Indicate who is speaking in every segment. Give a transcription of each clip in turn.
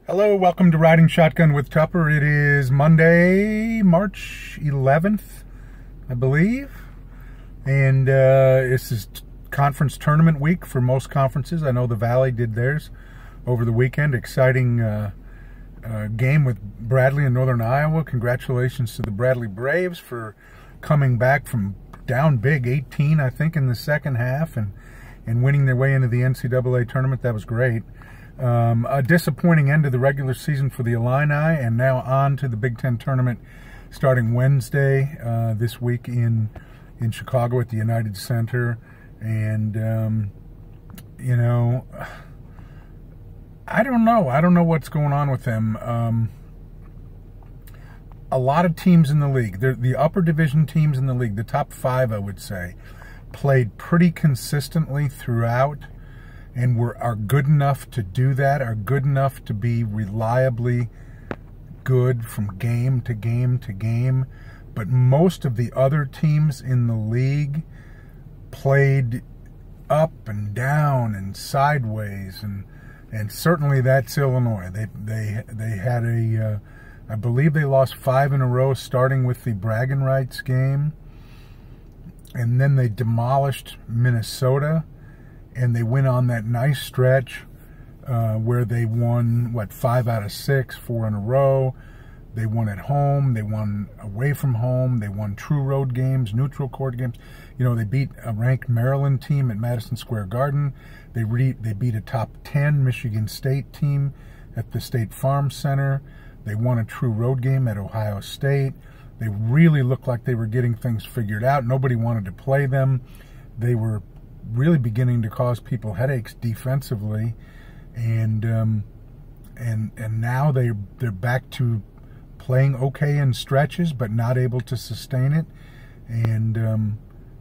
Speaker 1: Hello, welcome to Riding Shotgun with Tupper. It is Monday, March 11th, I believe. And this is conference tournament week for most conferences. I know the Valley did theirs over the weekend. Exciting game with Bradley in Northern Iowa. Congratulations to the Bradley Braves for coming back from down big, 18, I think, in the second half and winning their way into the NCAA tournament. That was great. A disappointing end to the regular season for the Illini, and now on to the Big Ten tournament starting Wednesday this week in Chicago at the United Center. And you know, I don't know what's going on with them. A lot of teams in the league, the upper division teams in the league, the top five, I would say, played pretty consistently throughout, and are good enough to do that, are good enough to be reliably good from game to game to game. But most of the other teams in the league played up and down and sideways, and certainly that's Illinois. They had a I believe they lost 5 in a row, starting with the bragging rights game, and then they demolished Minnesota. And they went on that nice stretch where they won, 5 out of 6, 4 in a row. They won at home. They won away from home. They won true road games, neutral court games. You know, they beat a ranked Maryland team at Madison Square Garden. They beat a top 10 Michigan State team at the State Farm Center. They won a true road game at Ohio State. They really looked like they were getting things figured out. Nobody wanted to play them. They were really beginning to cause people headaches defensively, and now they're back to playing okay in stretches, but not able to sustain it, and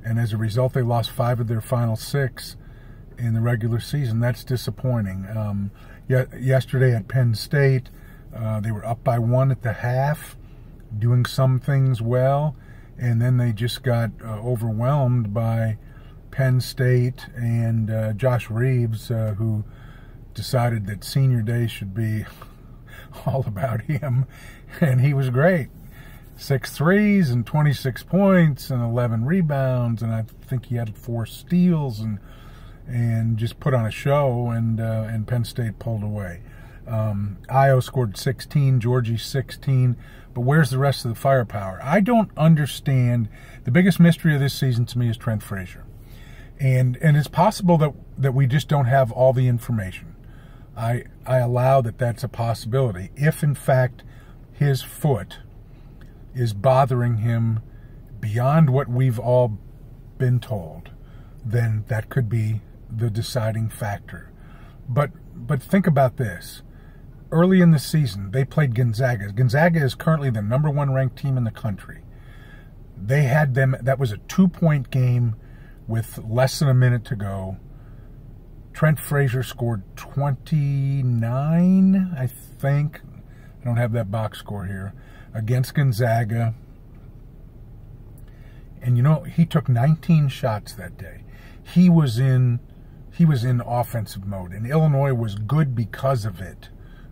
Speaker 1: as a result, they lost 5 of their final 6 in the regular season. That's disappointing. Yesterday at Penn State, they were up by 1 at the half, doing some things well, and then they just got overwhelmed by Penn State and Josh Reeves, who decided that senior day should be all about him, and he was great. 6 threes and 26 points and 11 rebounds, and I think he had 4 steals and just put on a show, and Penn State pulled away. Iowa scored 16, Georgie 16, but where's the rest of the firepower? I don't understand. The biggest mystery of this season to me is Trent Frazier. And it's possible that we just don't have all the information. I allow that that's a possibility. If, in fact, his foot is bothering him beyond what we've all been told, then that could be the deciding factor. But think about this. Early in the season, they played Gonzaga. Gonzaga is currently the #1 ranked team in the country. They had them, that was a 2-point game with less than a minute to go. Trent Frazier scored 29, I think. I don't have that box score here. Against Gonzaga. And you know, he took 19 shots that day. He was in offensive mode, and Illinois was good because of it.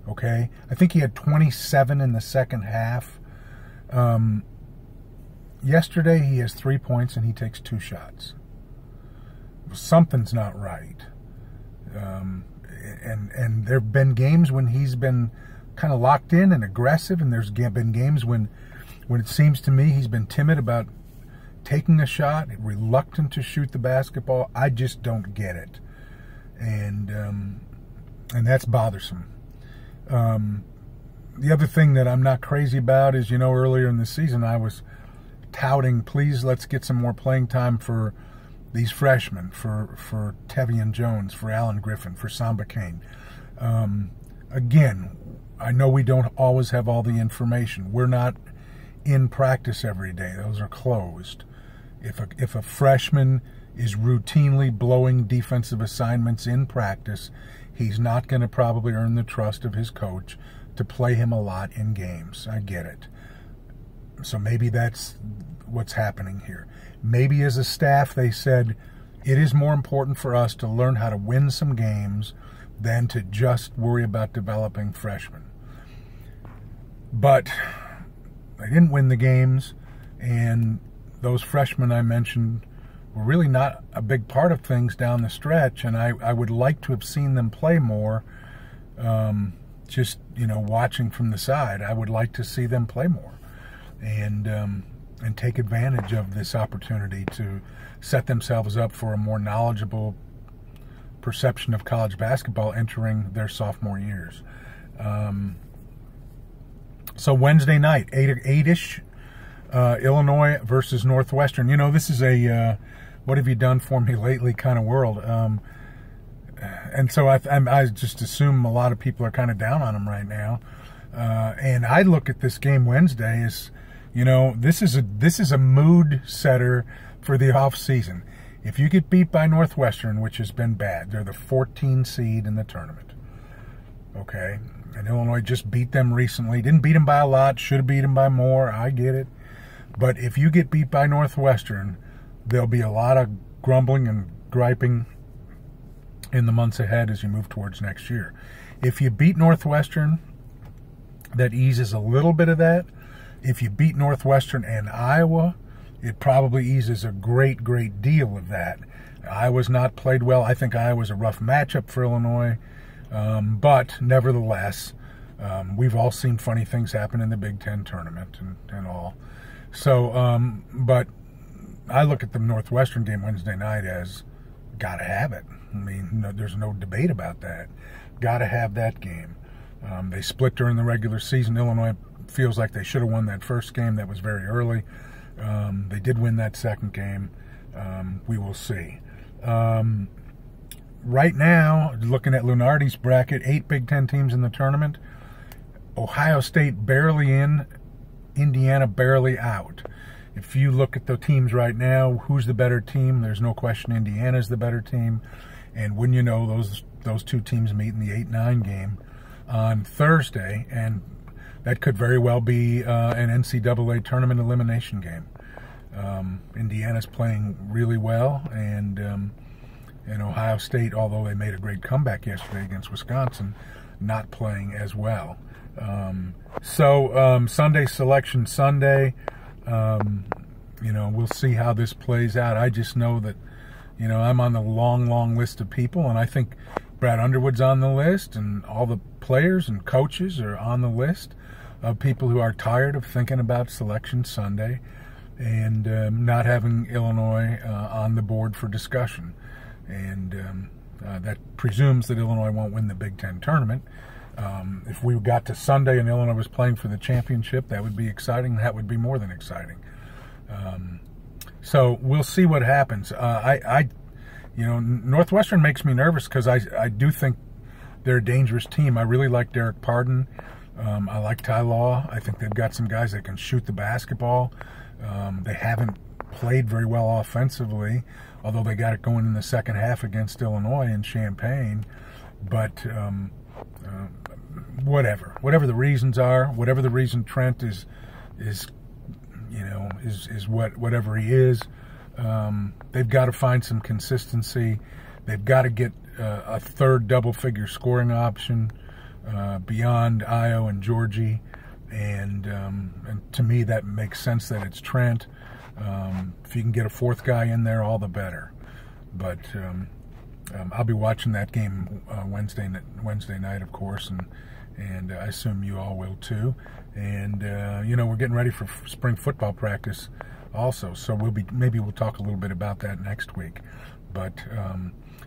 Speaker 1: Okay? I think he had 27 in the second half. Yesterday he has 3 points and he takes 2 shots. Something's not right, and there have been games when he's been kind of locked in and aggressive, and there's been games when it seems to me he's been timid about taking a shot, reluctant to shoot the basketball. I just don't get it, and that's bothersome. The other thing that I'm not crazy about is, you know, earlier in the season I was touting, please let's get some more playing time for these freshmen, for Tevian Jones, for Alan Griffin, for Samba Kane. Again, I know we don't always have all the information. We're not in practice every day. Those are closed. If a freshman is routinely blowing defensive assignments in practice, he's not going to probably earn the trust of his coach to play him a lot in games. I get it. So maybe that's what's happening here. Maybe as a staff they said, it is more important for us to learn how to win some games than to just worry about developing freshmen. But they didn't win the games, and those freshmen I mentioned were really not a big part of things down the stretch, and I would like to have seen them play more. Just, watching from the side, I would like to see them play more and take advantage of this opportunity to set themselves up for a more knowledgeable perception of college basketball entering their sophomore years. So Wednesday night, 8-ish, Illinois versus Northwestern. This is a what have you done for me lately kind of world. And so I just assume a lot of people are kind of down on them right now. And I look at this game Wednesday as, this is a mood setter for the off season. If you get beat by Northwestern, which has been bad, they're the 14 seed in the tournament. Okay, and Illinois just beat them recently. Didn't beat them by a lot. Should have beat them by more. I get it. But if you get beat by Northwestern, there'll be a lot of grumbling and griping in the months ahead as you move towards next year. If you beat Northwestern, that eases a little bit of that. If you beat Northwestern and Iowa, it probably eases a great, great deal of that. Iowa's not played well. I think Iowa's a rough matchup for Illinois. But nevertheless, we've all seen funny things happen in the Big Ten tournament and all. So, but I look at the Northwestern game Wednesday night as gotta have it. I mean, there's no debate about that. Gotta have that game. They split during the regular season. Illinois feels like they should have won that first game. That was very early. They did win that second game. We will see. Right now, looking at Lunardi's bracket, 8 Big Ten teams in the tournament. Ohio State barely in, Indiana barely out. If you look at the teams right now, who's the better team? There's no question Indiana's the better team. And wouldn't you know, those two teams meet in the 8-9 game on Thursday, and that could very well be an NCAA tournament elimination game. Indiana's playing really well, and Ohio State, although they made a great comeback yesterday against Wisconsin, not playing as well. Sunday Selection Sunday, we'll see how this plays out. I just know that, I'm on the long, long list of people, and I think Brad Underwood's on the list, and all the players and coaches are on the list of people who are tired of thinking about Selection Sunday and not having Illinois on the board for discussion. And that presumes that Illinois won't win the Big Ten tournament. If we got to Sunday and Illinois was playing for the championship, that would be exciting. That would be more than exciting. So we'll see what happens. Northwestern makes me nervous because I do think they're a dangerous team. I really like Derek Pardon. I like Ty Law. I think they've got some guys that can shoot the basketball. They haven't played very well offensively, although they got it going in the second half against Illinois in Champaign. But whatever the reasons are, whatever the reason Trent is whatever he is, they've got to find some consistency. They've got to get a third double-figure scoring option beyond Io and Georgie, and to me that makes sense that it's Trent. If you can get a fourth guy in there, all the better. But I'll be watching that game Wednesday night, of course, and I assume you all will too. And we're getting ready for spring football practice also, so maybe we'll talk a little bit about that next week. But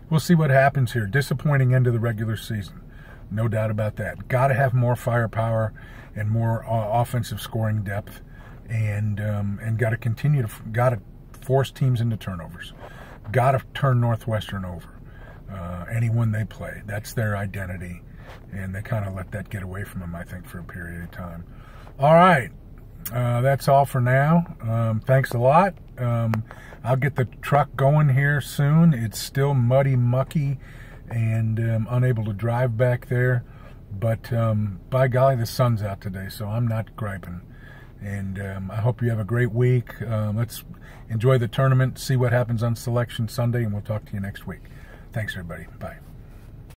Speaker 1: we'll see what happens here. Disappointing end of the regular season, no doubt about that. Got to have more firepower and more offensive scoring depth, and got to force teams into turnovers. Got to turn Northwestern over. Anyone they play, that's their identity, and they kind of let that get away from them, I think, for a period of time. All right, that's all for now. Thanks a lot. I'll get the truck going here soon. It's still muddy, mucky, and unable to drive back there, but by golly, the sun's out today, so I'm not griping. And I hope you have a great week. Let's enjoy the tournament, see what happens on Selection Sunday, and we'll talk to you next week. Thanks, everybody. Bye.